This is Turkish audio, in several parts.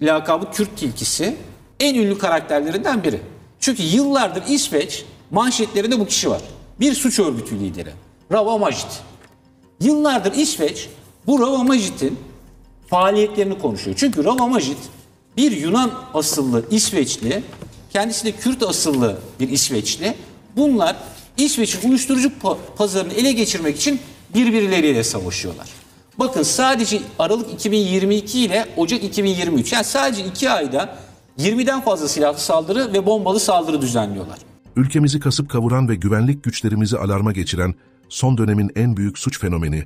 lakabı Kürt tilkisi en ünlü karakterlerinden biri. Çünkü yıllardır İsveç manşetlerinde bu kişi var. Bir suç örgütü lideri. Rava Majid. Yıllardır İsveç bu Rava Majid'in faaliyetlerini konuşuyor. Çünkü Rava Majid bir Yunan asıllı İsveçli, kendisi de Kürt asıllı bir İsveçli. Bunlar İsveç'in uyuşturucu pazarını ele geçirmek için birbirleriyle savaşıyorlar. Bakın sadece Aralık 2022 ile Ocak 2023, yani sadece 2 ayda 20'den fazla silahlı saldırı ve bombalı saldırı düzenliyorlar. Ülkemizi kasıp kavuran ve güvenlik güçlerimizi alarma geçiren son dönemin en büyük suç fenomeni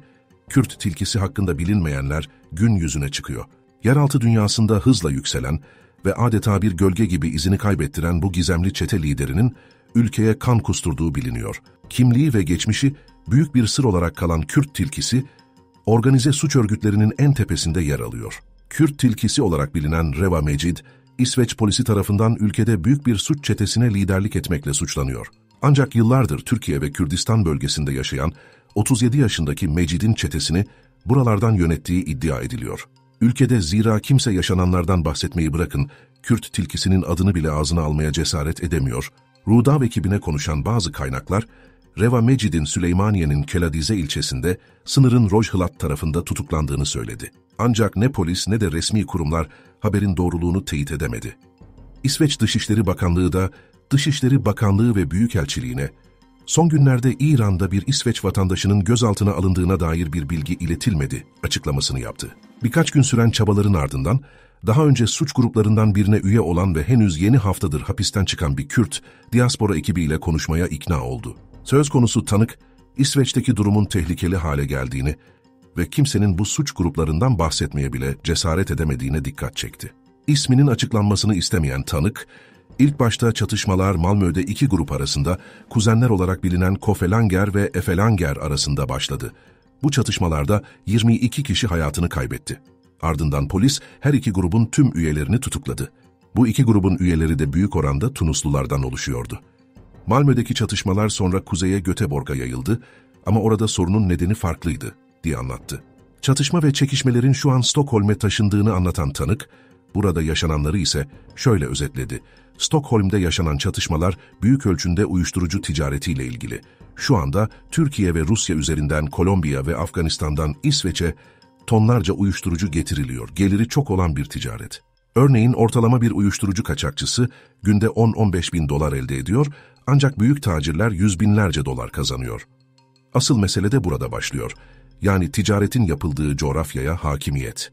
Kürt tilkisi hakkında bilinmeyenler gün yüzüne çıkıyor. Yeraltı dünyasında hızla yükselen ve adeta bir gölge gibi izini kaybettiren bu gizemli çete liderinin ülkeye kan kusturduğu biliniyor. Kimliği ve geçmişi büyük bir sır olarak kalan Kürt tilkisi, organize suç örgütlerinin en tepesinde yer alıyor. Kürt tilkisi olarak bilinen Reva Mecid, İsveç polisi tarafından ülkede büyük bir suç çetesine liderlik etmekle suçlanıyor. Ancak yıllardır Türkiye ve Kürdistan bölgesinde yaşayan 37 yaşındaki Mecid'in çetesini buralardan yönettiği iddia ediliyor. Ülkede zira kimse yaşananlardan bahsetmeyi bırakın, Kürt tilkisinin adını bile ağzına almaya cesaret edemiyor. Rudav ekibine konuşan bazı kaynaklar, Reva Mecid'in Süleymaniye'nin Keladize ilçesinde sınırın Rojhılat tarafında tutuklandığını söyledi. Ancak ne polis ne de resmi kurumlar haberin doğruluğunu teyit edemedi. İsveç Dışişleri Bakanlığı da Dışişleri Bakanlığı ve Büyükelçiliğine son günlerde İran'da bir İsveç vatandaşının gözaltına alındığına dair bir bilgi iletilmedi açıklamasını yaptı. Birkaç gün süren çabaların ardından daha önce suç gruplarından birine üye olan ve henüz yeni haftadır hapisten çıkan bir Kürt, diaspora ekibiyle konuşmaya ikna oldu. Söz konusu tanık, İsveç'teki durumun tehlikeli hale geldiğini ve kimsenin bu suç gruplarından bahsetmeye bile cesaret edemediğine dikkat çekti. İsminin açıklanmasını istemeyen tanık, ilk başta çatışmalar Malmö'de iki grup arasında kuzenler olarak bilinen Kofelanger ve Efelanger arasında başladı. Bu çatışmalarda 22 kişi hayatını kaybetti. Ardından polis her iki grubun tüm üyelerini tutukladı. Bu iki grubun üyeleri de büyük oranda Tunuslulardan oluşuyordu. Malmö'deki çatışmalar sonra kuzeye Göteborg'a yayıldı ama orada sorunun nedeni farklıydı diye anlattı. Çatışma ve çekişmelerin şu an Stockholm'e taşındığını anlatan tanık, burada yaşananları ise şöyle özetledi. Stockholm'de yaşanan çatışmalar büyük ölçüde uyuşturucu ticaretiyle ilgili. Şu anda Türkiye ve Rusya üzerinden Kolombiya ve Afganistan'dan İsveç'e tonlarca uyuşturucu getiriliyor. Geliri çok olan bir ticaret. Örneğin ortalama bir uyuşturucu kaçakçısı günde 10-15 bin dolar elde ediyor, ancak büyük tacirler yüz binlerce dolar kazanıyor. Asıl mesele de burada başlıyor. Yani ticaretin yapıldığı coğrafyaya hakimiyet.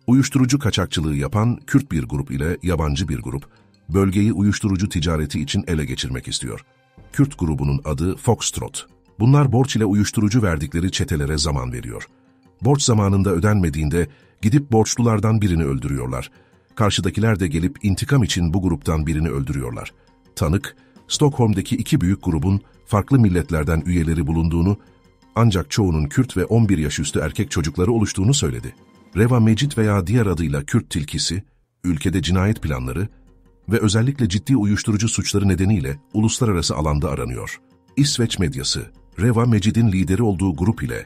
Uyuşturucu kaçakçılığı yapan Kürt bir grup ile yabancı bir grup, bölgeyi uyuşturucu ticareti için ele geçirmek istiyor. Kürt grubunun adı Foxtrot. Bunlar borç ile uyuşturucu verdikleri çetelere zaman veriyor. Borç zamanında ödenmediğinde gidip borçlulardan birini öldürüyorlar. Karşıdakiler de gelip intikam için bu gruptan birini öldürüyorlar. Tanık, Stockholm'daki iki büyük grubun farklı milletlerden üyeleri bulunduğunu, ancak çoğunun Kürt ve 11 yaş üstü erkek çocukları oluştuğunu söyledi. Reva Mecid veya diğer adıyla Kürt tilkisi, ülkede cinayet planları ve özellikle ciddi uyuşturucu suçları nedeniyle uluslararası alanda aranıyor. İsveç medyası, Reva Mecid'in lideri olduğu grup ile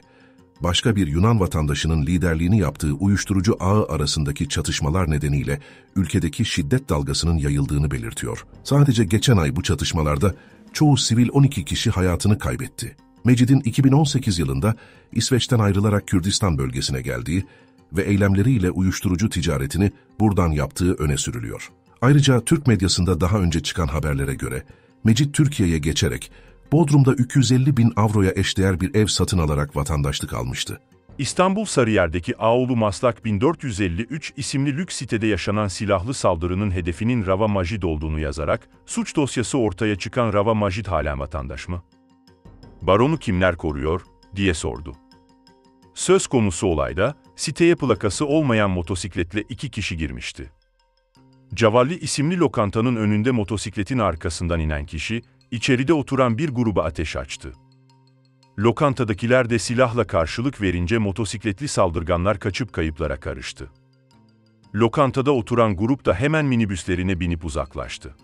başka bir Yunan vatandaşının liderliğini yaptığı uyuşturucu ağı arasındaki çatışmalar nedeniyle ülkedeki şiddet dalgasının yayıldığını belirtiyor. Sadece geçen ay bu çatışmalarda çoğu sivil 12 kişi hayatını kaybetti. Mecid'in 2018 yılında İsveç'ten ayrılarak Kürdistan bölgesine geldiği ve eylemleriyle uyuşturucu ticaretini buradan yaptığı öne sürülüyor. Ayrıca Türk medyasında daha önce çıkan haberlere göre Mecid Türkiye'ye geçerek Bodrum'da 250 bin avroya eşdeğer bir ev satın alarak vatandaşlık almıştı. İstanbul Sarıyer'deki Ağoğlu Maslak 1453 isimli lüks sitede yaşanan silahlı saldırının hedefinin Rava Majid olduğunu yazarak, suç dosyası ortaya çıkan Rava Majid halen vatandaş mı? Baronu kimler koruyor, diye sordu. Söz konusu olayda, siteye plakası olmayan motosikletle 2 kişi girmişti. Cavalli isimli lokantanın önünde motosikletin arkasından inen kişi, içeride oturan bir gruba ateş açtı. Lokantadakiler de silahla karşılık verince motosikletli saldırganlar kaçıp kayıplara karıştı. Lokantada oturan grup da hemen minibüslerine binip uzaklaştı.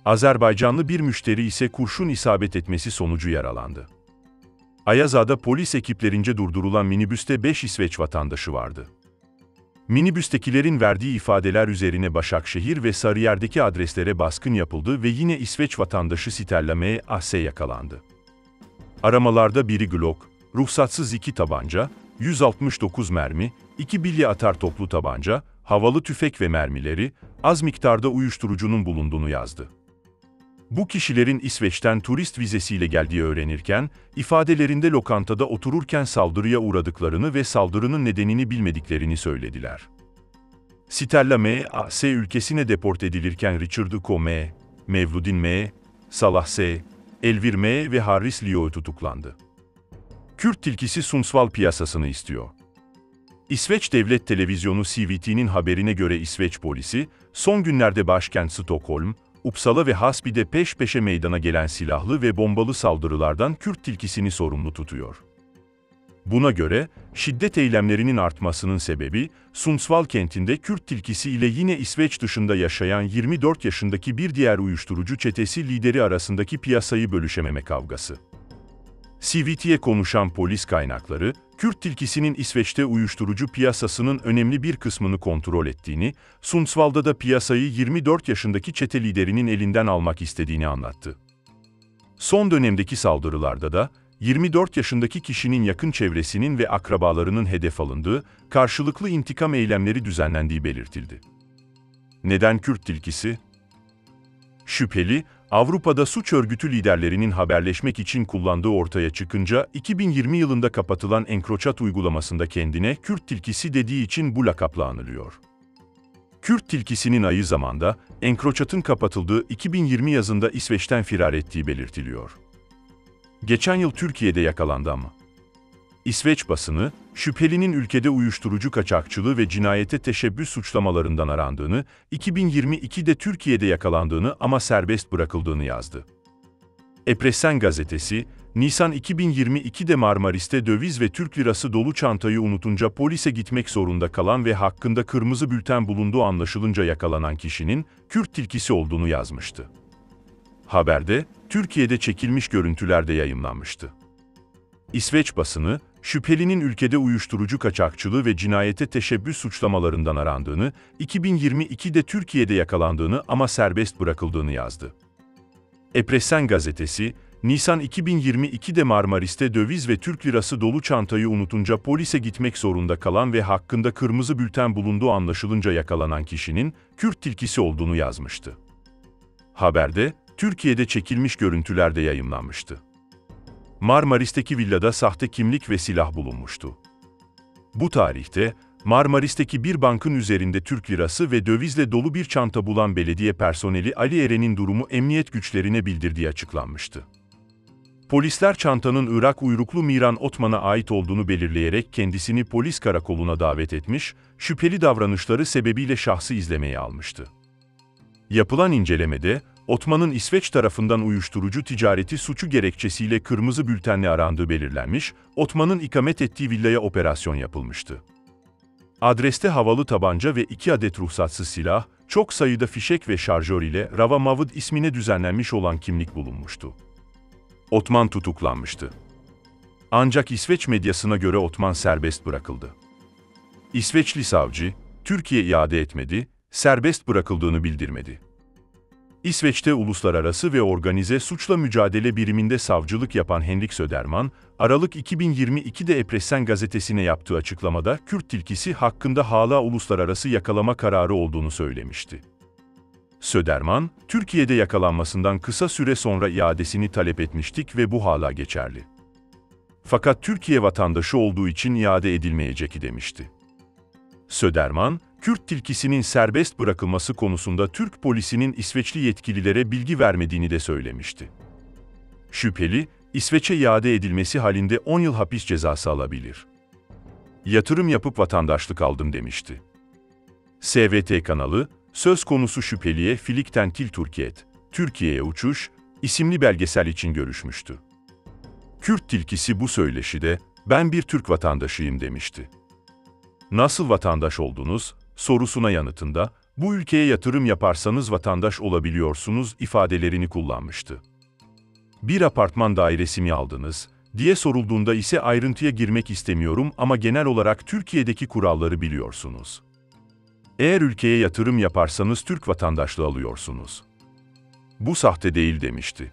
Azerbaycanlı bir müşteri ise kurşun isabet etmesi sonucu yaralandı. Ayazağa'da polis ekiplerince durdurulan minibüste 5 İsveç vatandaşı vardı. Minibüstekilerin verdiği ifadeler üzerine Başakşehir ve Sarıyer'deki adreslere baskın yapıldı ve yine İsveç vatandaşı Stella M.A.S. yakalandı. Aramalarda biri Glock, ruhsatsız 2 tabanca, 169 mermi, 2 bilye atar toplu tabanca, havalı tüfek ve mermileri, az miktarda uyuşturucunun bulunduğunu yazdı. Bu kişilerin İsveç'ten turist vizesiyle geldiği öğrenirken, ifadelerinde lokantada otururken saldırıya uğradıklarını ve saldırının nedenini bilmediklerini söylediler. Stella M.A.S. ülkesine deport edilirken Richard Ko M., Mevludin M., Salah S., Elvir M. ve Harris Leo tutuklandı. Kürt tilkisi Sundsvall piyasasını istiyor. İsveç Devlet Televizyonu CVT'nin haberine göre İsveç polisi, son günlerde başkent Stockholm, Uppsala ve Hasbi'de peş peşe meydana gelen silahlı ve bombalı saldırılardan Kürt tilkisini sorumlu tutuyor. Buna göre, şiddet eylemlerinin artmasının sebebi, Sundsvall kentinde Kürt tilkisi ile yine İsveç dışında yaşayan 24 yaşındaki bir diğer uyuşturucu çetesi lideri arasındaki piyasayı bölüşememe kavgası. CVT'ye konuşan polis kaynakları, Kürt tilkisinin İsveç'te uyuşturucu piyasasının önemli bir kısmını kontrol ettiğini, Sundsvall'da da piyasayı 24 yaşındaki çete liderinin elinden almak istediğini anlattı. Son dönemdeki saldırılarda da, 24 yaşındaki kişinin yakın çevresinin ve akrabalarının hedef alındığı, karşılıklı intikam eylemleri düzenlendiği belirtildi. Neden Kürt tilkisi? Şüpheli, Avrupa'da suç örgütü liderlerinin haberleşmek için kullandığı ortaya çıkınca 2020 yılında kapatılan EncroChat uygulamasında kendine Kürt tilkisi dediği için bu lakapla anılıyor. Kürt tilkisinin aynı zamanda EncroChat'ın kapatıldığı 2020 yazında İsveç'ten firar ettiği belirtiliyor. Geçen yıl Türkiye'de yakalandı ama. İsveç basını, şüphelinin ülkede uyuşturucu kaçakçılığı ve cinayete teşebbüs suçlamalarından arandığını, 2022'de Türkiye'de yakalandığını ama serbest bırakıldığını yazdı. Epressen gazetesi, Nisan 2022'de Marmaris'te döviz ve Türk lirası dolu çantayı unutunca polise gitmek zorunda kalan ve hakkında kırmızı bülten bulunduğu anlaşılınca yakalanan kişinin Kürt tilkisi olduğunu yazmıştı. Haberde, Türkiye'de çekilmiş görüntüler de yayımlanmıştı. İsveç basını, şüphelinin ülkede uyuşturucu kaçakçılığı ve cinayete teşebbüs suçlamalarından arandığını, 2022'de Türkiye'de yakalandığını ama serbest bırakıldığını yazdı. Epressen gazetesi, Nisan 2022'de Marmaris'te döviz ve Türk lirası dolu çantayı unutunca polise gitmek zorunda kalan ve hakkında kırmızı bülten bulunduğu anlaşılınca yakalanan kişinin Kürt tilkisi olduğunu yazmıştı. Haberde, Türkiye'de çekilmiş görüntüler de yayımlanmıştı. Marmaris'teki villada sahte kimlik ve silah bulunmuştu. Bu tarihte, Marmaris'teki bir bankın üzerinde Türk lirası ve dövizle dolu bir çanta bulan belediye personeli Ali Eren'in durumu emniyet güçlerine bildirdiği açıklanmıştı. Polisler çantanın Irak uyruklu Miran Otman'a ait olduğunu belirleyerek kendisini polis karakoluna davet etmiş, şüpheli davranışları sebebiyle şahsı izlemeye almıştı. Yapılan incelemede, Otman'ın İsveç tarafından uyuşturucu ticareti suçu gerekçesiyle kırmızı bültenle arandığı belirlenmiş, Otman'ın ikamet ettiği villaya operasyon yapılmıştı. Adreste havalı tabanca ve 2 adet ruhsatsız silah, çok sayıda fişek ve şarjör ile Rava Mavud ismine düzenlenmiş olan kimlik bulunmuştu. Otman tutuklanmıştı. Ancak İsveç medyasına göre Otman serbest bırakıldı. İsveçli savcı, Türkiye iade etmedi, serbest bırakıldığını bildirmedi. İsveç'te uluslararası ve organize suçla mücadele biriminde savcılık yapan Henrik Söderman, Aralık 2022'de Epressen gazetesine yaptığı açıklamada Kürt tilkisi hakkında hala uluslararası yakalama kararı olduğunu söylemişti. Söderman, Türkiye'de yakalanmasından kısa süre sonra iadesini talep etmiştik ve bu hala geçerli. Fakat Türkiye vatandaşı olduğu için iade edilmeyecek demişti. Söderman, Kürt tilkisinin serbest bırakılması konusunda Türk polisinin İsveçli yetkililere bilgi vermediğini de söylemişti. Şüpheli, İsveç'e iade edilmesi halinde 10 yıl hapis cezası alabilir. Yatırım yapıp vatandaşlık aldım demişti. SVT kanalı, söz konusu şüpheliye Filikten til Türkiye'ye, Türkiye'ye uçuş, isimli belgesel için görüşmüştü. Kürt tilkisi bu söyleşide, ben bir Türk vatandaşıyım demişti. Nasıl vatandaş oldunuz, sorusuna yanıtında, bu ülkeye yatırım yaparsanız vatandaş olabiliyorsunuz ifadelerini kullanmıştı. Bir apartman dairesi mi aldınız, diye sorulduğunda ise ayrıntıya girmek istemiyorum ama genel olarak Türkiye'deki kuralları biliyorsunuz. Eğer ülkeye yatırım yaparsanız Türk vatandaşlığı alıyorsunuz. Bu sahte değil demişti.